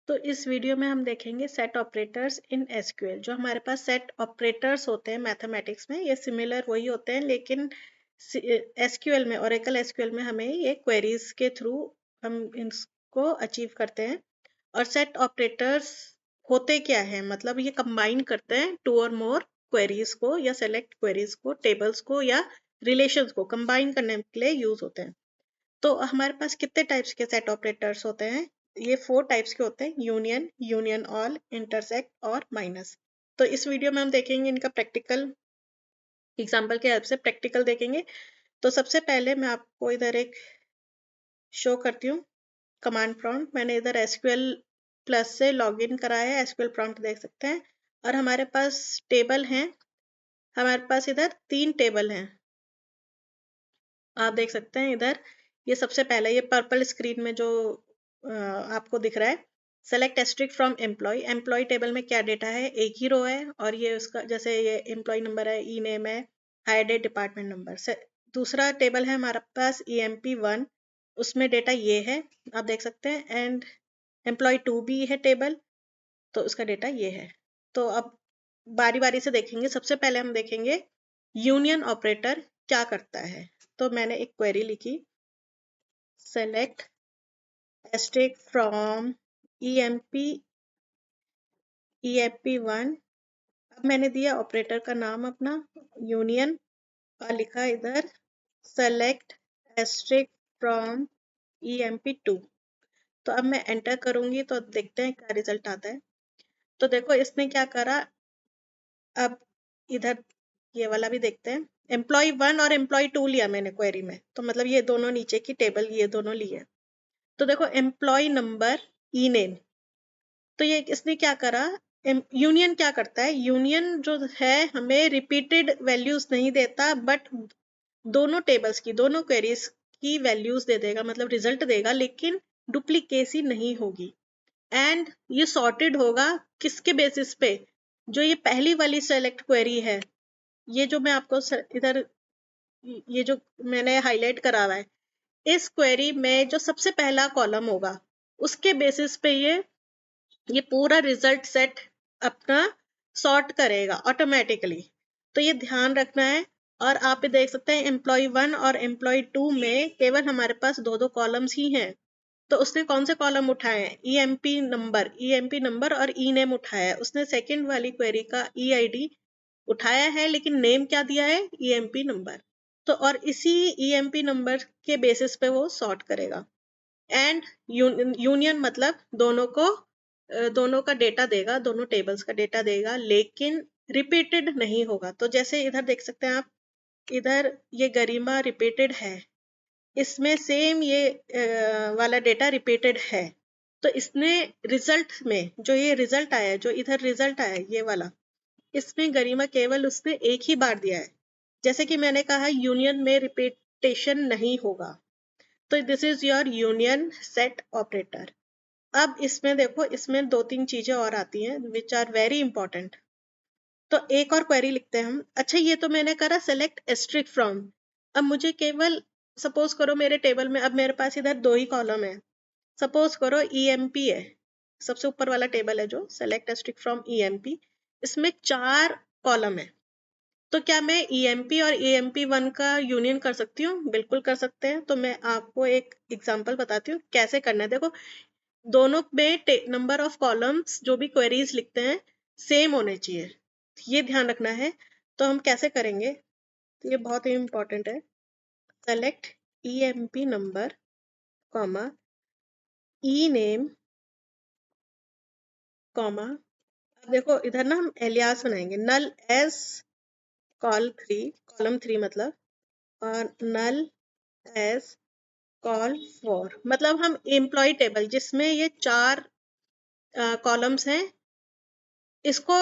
तो इस वीडियो में हम देखेंगे सेट ऑपरेटर्स इन एसक्यूएल। जो हमारे पास सेट ऑपरेटर्स होते हैं मैथमेटिक्स में, ये सिमिलर वही होते हैं, लेकिन एसक्यूएल में, ओरेकल एसक्यूएल में हमें ये क्वेरीज के थ्रू हम इनको अचीव करते हैं। और सेट ऑपरेटर्स होते क्या है, मतलब ये कंबाइन करते हैं टू और मोर क्वेरीज को या सेलेक्ट क्वेरीज को, टेबल्स को या रिलेशंस को कंबाइन करने के लिए यूज होते हैं। तो हमारे पास कितने टाइप्स के सेट ऑपरेटर्स होते हैं? ये 4 टाइप्स के होते हैं: यूनियन, यूनियन ऑल, इंटरसेक्ट और माइनस। तो इस वीडियो में हम देखेंगे इनका प्रैक्टिकल एग्जांपल के हेल्प से प्रैक्टिकल देखेंगे। तो सबसे पहले मैं आपको इधर एक शो करती हूँ कमांड प्रॉम्प्ट। मैंने इधर एसक्यूएल प्लस से लॉगिन कराया है, एसक्यूएल प्रॉम्प्ट देख सकते हैं। और हमारे पास टेबल हैं, हमारे पास इधर 3 टेबल हैं, आप देख सकते हैं इधर। ये सबसे पहले ये पर्पल स्क्रीन में जो आपको दिख रहा है, select asterisk from employ. Employ table में क्या डेटा है? एक ही रो है, और ये उसका जैसे ये एम्प्लॉय नंबर है, ई नेम है, हायर डेट, डिपार्टमेंट नंबर से। दूसरा टेबल है हमारे पास EMP1, उसमें डेटा ये है, आप देख सकते हैं। एंड एम्प्लॉय 2 भी है टेबल, तो उसका डेटा ये है। तो अब बारी बारी से देखेंगे। सबसे पहले हम देखेंगे यूनियन ऑपरेटर क्या करता है। तो मैंने एक क्वेरी लिखी, सेलेक्ट एस्ट्रिक फ्रॉम EMP1। अब मैंने दिया ऑपरेटर का नाम अपना, यूनियन, और लिखा इधर सेलेक्ट एस्ट्रिक फ्रॉम EMP2। तो अब मैं एंटर करूंगी तो देखते हैं क्या रिजल्ट आता है। तो देखो इसने क्या करा। अब इधर ये वाला भी देखते हैं। एम्प्लॉय 1 और एम्प्लॉय 2 लिया मैंने क्वेरी में, तो मतलब ये दोनों नीचे की टेबल ये दोनों लिए। तो देखो एम्प्लॉय नंबर, ई नेम, तो ये इसने क्या करा। यूनियन क्या करता है? यूनियन जो है हमें रिपीटेड वैल्यूज नहीं देता, बट दोनों टेबल्स की, दोनों क्वेरीज की वैल्यूज दे देगा, मतलब रिजल्ट देगा, लेकिन डुप्लीकेसी नहीं होगी। एंड ये सॉर्टेड होगा किसके बेसिस पे? जो ये पहली वाली सेलेक्ट क्वेरी है, ये जो मैं आपको इधर ये जो मैंने हाईलाइट करा हुआ है, इस क्वेरी में जो सबसे पहला कॉलम होगा उसके बेसिस पे ये पूरा रिजल्ट सेट अपना सॉर्ट करेगा ऑटोमेटिकली। तो ये ध्यान रखना है। और आप ये देख सकते हैं एम्प्लॉय 1 और एम्प्लॉय 2 में केवल हमारे पास दो दो कॉलम्स ही हैं। तो उसने कौन से कॉलम उठाए हैं? EMP नंबर और ई नेम उठाया है। उसने सेकंड वाली क्वेरी का EID उठाया है, लेकिन नेम क्या दिया है? EMP number. तो और इसी EMP नंबर के बेसिस पे वो सॉर्ट करेगा। एंड यूनियन मतलब दोनों का डेटा देगा, दोनों टेबल्स का डेटा देगा, लेकिन रिपीटेड नहीं होगा। तो जैसे इधर देख सकते हैं आप, इधर ये गरिमा रिपीटेड है, इसमें सेम ये वाला डेटा रिपीटेड है। तो इसने रिजल्ट में जो ये रिजल्ट आया है, जो इधर रिजल्ट आया है ये वाला, इसमें गरिमा केवल उसने एक ही बार दिया है। जैसे कि मैंने कहा यूनियन में रिपीटेशन नहीं होगा। तो this is your union set operator. अब इसमें देखो, इसमें 2-3 चीजें और आती हैं विच आर वेरी इंपॉर्टेंट। तो एक और क्वेरी लिखते हैं हम। अच्छा, ये तो मैंने करा सेलेक्ट एस्ट्रिक फ्रॉम। अब मुझे केवल, सपोज करो मेरे टेबल में अब मेरे पास इधर 2 ही कॉलम है। सपोज करो EMP है, सबसे ऊपर वाला टेबल है जो सेलेक्ट एस्ट्रिक फ्रॉम EMP, इसमें 4 कॉलम है। तो क्या मैं EMP और EMP1 का यूनियन कर सकती हूँ? बिल्कुल कर सकते हैं। तो मैं आपको एक एग्जांपल बताती हूँ कैसे करना है। देखो, दोनों में नंबर ऑफ कॉलम्स जो भी क्वेरीज लिखते हैं सेम होने चाहिए, ये ध्यान रखना है। तो हम कैसे करेंगे? तो ये बहुत ही इंपॉर्टेंट है। सेलेक्ट EMP नंबर, कॉमा, ई नेम, कॉमा। अब देखो इधर ना हम एलियास बनाएंगे, नल एस कॉलम 3 मतलब, और नल एस कॉल 4। मतलब हम एम्प्लॉय टेबल जिसमें ये 4 कॉलम्स हैं, इसको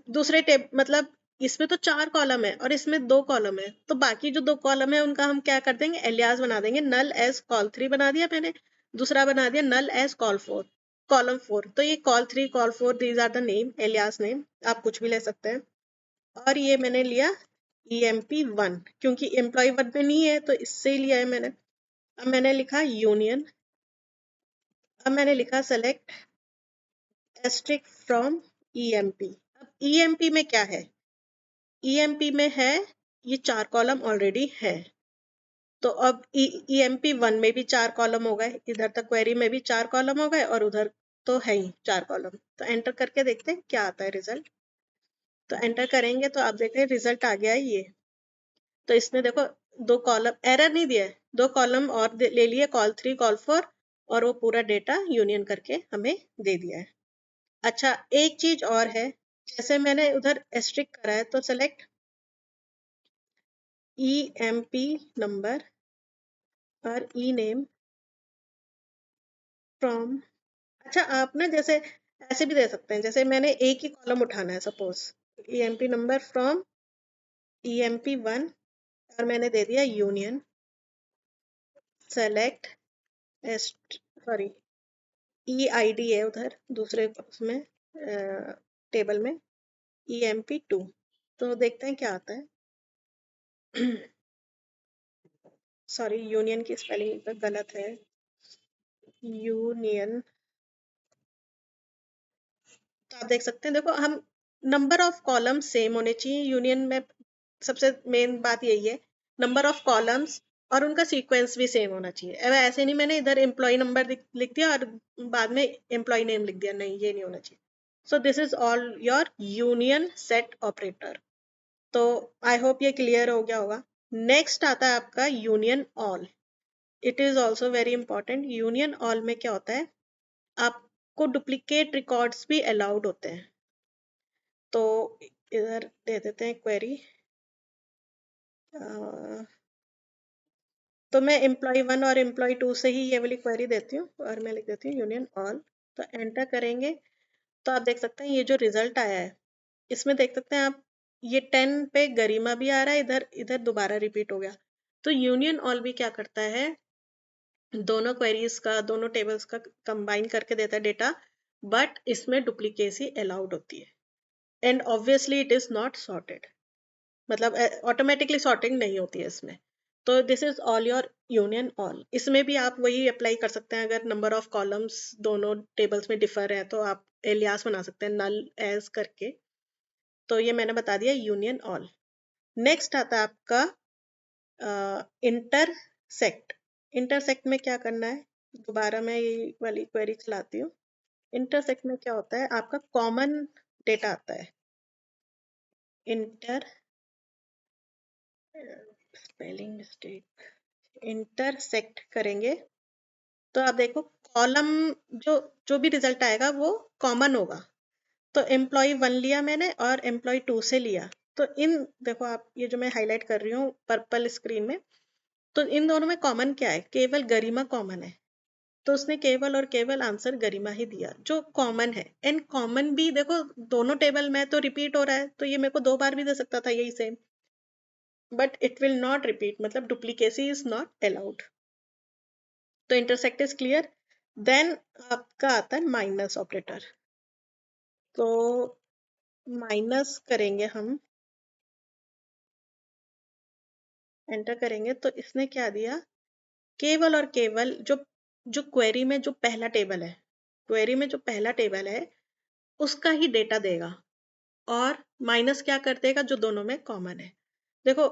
दूसरे टेब मतलब इसमें तो 4 कॉलम है और इसमें 2 कॉलम है, तो बाकी जो 2 कॉलम है उनका हम क्या कर देंगे? एलियास बना देंगे। नल एस कॉल 3 बना दिया मैंने, दूसरा बना दिया नल एस कॉलम 4। तो ये col 3 col 4 these are the name, alias name, आप कुछ भी ले सकते हैं। और ये मैंने लिया EMP1, क्योंकि एम्प्लॉय 1 में नहीं है तो इससे ही लिया है मैंने। अब मैंने लिखा यूनियन, अब मैंने लिखा सेलेक्ट एस्ट्रिक फ्रॉम ईएमपी। अब ईएमपी में क्या है, ईएमपी में है ये 4 कॉलम ऑलरेडी है, तो अब ईएमपी 1 में भी 4 कॉलम हो गए, इधर तक क्वेरी में भी 4 कॉलम हो गए और उधर तो है ही 4 कॉलम। तो एंटर करके देखते हैं क्या आता है रिजल्ट। तो एंटर करेंगे तो आप देखें रिजल्ट आ गया है ये। तो इसने देखो 2 कॉलम, एरर नहीं दिया है, 2 कॉलम और ले लिए, कॉल 3 कॉल 4, और वो पूरा डेटा यूनियन करके हमें दे दिया है। अच्छा एक चीज और है, जैसे मैंने उधर एस्ट्रिक करा है तो सेलेक्ट ईएमपी नंबर और ई नेम फ्रॉम। अच्छा आप ना जैसे ऐसे भी दे सकते हैं, जैसे मैंने एक ही कॉलम उठाना है, suppose EMP number from EMP 1 और मैंने दे दिया यूनियन सेलेक्ट सॉरी ई आईडी है उधर दूसरे उसमें टेबल में ईएमपी 2। तो देखते हैं क्या आता है। सॉरी यूनियन की स्पेलिंग गलत है, यूनियन। तो आप देख सकते हैं, देखो हम नंबर ऑफ कॉलम सेम होने चाहिए यूनियन में, सबसे मेन बात यही है, नंबर ऑफ कॉलम्स और उनका सीक्वेंस भी सेम होना चाहिए। अब ऐसे नहीं मैंने इधर एम्प्लॉय नंबर लिख दिया और बाद में एम्प्लॉय नेम लिख दिया, नहीं ये नहीं होना चाहिए। सो this is all your union set operator. तो आई होप ये क्लियर हो गया होगा। नेक्स्ट आता है आपका union all. It is also very important. Union all में क्या होता है, आपको डुप्लीकेट रिकॉर्ड्स भी अलाउड होते हैं। तो इधर दे देते हैं क्वेरी, तो मैं एम्प्लॉय 1 और एम्प्लॉय 2 से ही ये वाली क्वेरी देती हूँ और मैं लिख देती हूँ यूनियन ऑल। तो एंटर करेंगे तो आप देख सकते हैं ये जो रिजल्ट आया है, इसमें देख सकते हैं आप, ये 10 पे गरिमा भी आ रहा है, इधर इधर दोबारा रिपीट हो गया। तो यूनियन ऑल भी क्या करता है, दोनों क्वेरीज का, दोनों टेबल्स का कंबाइन करके देता है डेटा, बट इसमें डुप्लीकेसी अलाउड होती है and obviously it is not sorted, मतलब ऑटोमेटिकली सॉर्टिंग नहीं होती है इसमें। तो this is all your union all. इसमें भी आप वही अप्लाई कर सकते हैं, अगर नंबर ऑफ कॉलम्स दोनों टेबल्स में डिफर है तो आप एलियास बना सकते हैं नल एज करके। तो ये मैंने बता दिया यूनियन ऑल। नेक्स्ट आता है आपका इंटरसेक्ट। इंटरसेक्ट में क्या करना है, दोबारा मैं ये वाली क्वेरी चलाती हूँ। इंटरसेक्ट में क्या होता है, आपका कॉमन डेटा आता है। इंटर स्पेलिंग मिस्टेक, इंटरसेक्ट करेंगे तो आप देखो कॉलम जो जो भी रिजल्ट आएगा वो कॉमन होगा। तो एम्प्लॉय 1 लिया मैंने और एम्प्लॉय 2 से लिया, तो इन देखो आप ये जो मैं हाईलाइट कर रही हूँ पर्पल स्क्रीन में, तो इन दोनों में कॉमन क्या है, केवल गरिमा कॉमन है। तो उसने केवल और केवल आंसर गरिमा ही दिया जो कॉमन है। एंड कॉमन भी देखो दोनों टेबल में तो रिपीट हो रहा है, तो ये मेरे को 2 बार भी दे सकता था यही same, but it will not repeat, मतलब डुप्लीकेसी इज नॉट अलाउड। तो इंटरसेक्ट इज क्लियर। देन आपका आता है माइनस ऑपरेटर। तो माइनस करेंगे हम, एंटर करेंगे तो इसने क्या दिया, केवल और केवल जो जो क्वेरी में जो पहला टेबल है, क्वेरी में जो पहला टेबल है उसका ही डेटा देगा, और माइनस क्या कर देगा, जो दोनों में कॉमन है। देखो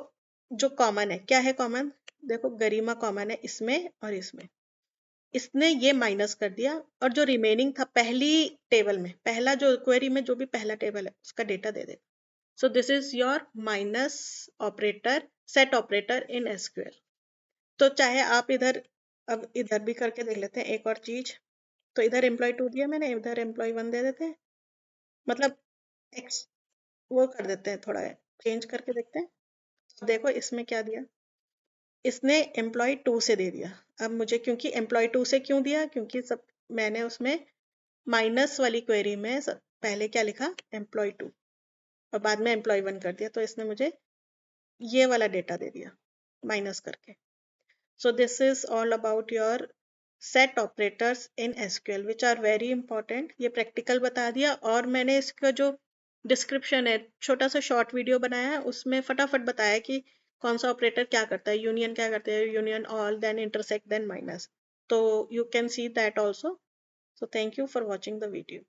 जो कॉमन है, क्या है कॉमन, देखो गरिमा कॉमन है इसमें और इसमें, इसने ये माइनस कर दिया, और जो रिमेनिंग था पहली टेबल में, पहला जो क्वेरी में जो भी पहला टेबल है उसका डेटा दे देगा। सो this is your minus operator, set operator in SQL. तो चाहे आप इधर, अब इधर भी करके देख लेते हैं एक और चीज। तो इधर एम्प्लॉय 2 दिया मैंने, इधर एम्प्लॉय 1 दे देते हैं, मतलब एक्स वो कर देते हैं, थोड़ा चेंज करके देखते हैं। अब देखो इसमें क्या दिया, इसने एम्प्लॉय 2 से दे दिया। अब मुझे क्योंकि एम्प्लॉय 2 से क्यों दिया, क्योंकि सब मैंने उसमें माइनस वाली क्वेरी में पहले क्या लिखा, एम्प्लॉय 2, और बाद में एम्प्लॉय 1 कर दिया, तो इसने मुझे ये वाला डेटा दे दिया माइनस करके। So this is all about your set operators in SQL which are very important. ये प्रैक्टिकल बता दिया, और मैंने इसका जो डिस्क्रिप्शन है, छोटा सा शॉर्ट वीडियो बनाया है, उसमें फटाफट बताया कि कौन सा ऑपरेटर क्या करता है, यूनियन क्या करता है, union all, then intersect, then minus. तो you can see that also. So thank you for watching the video.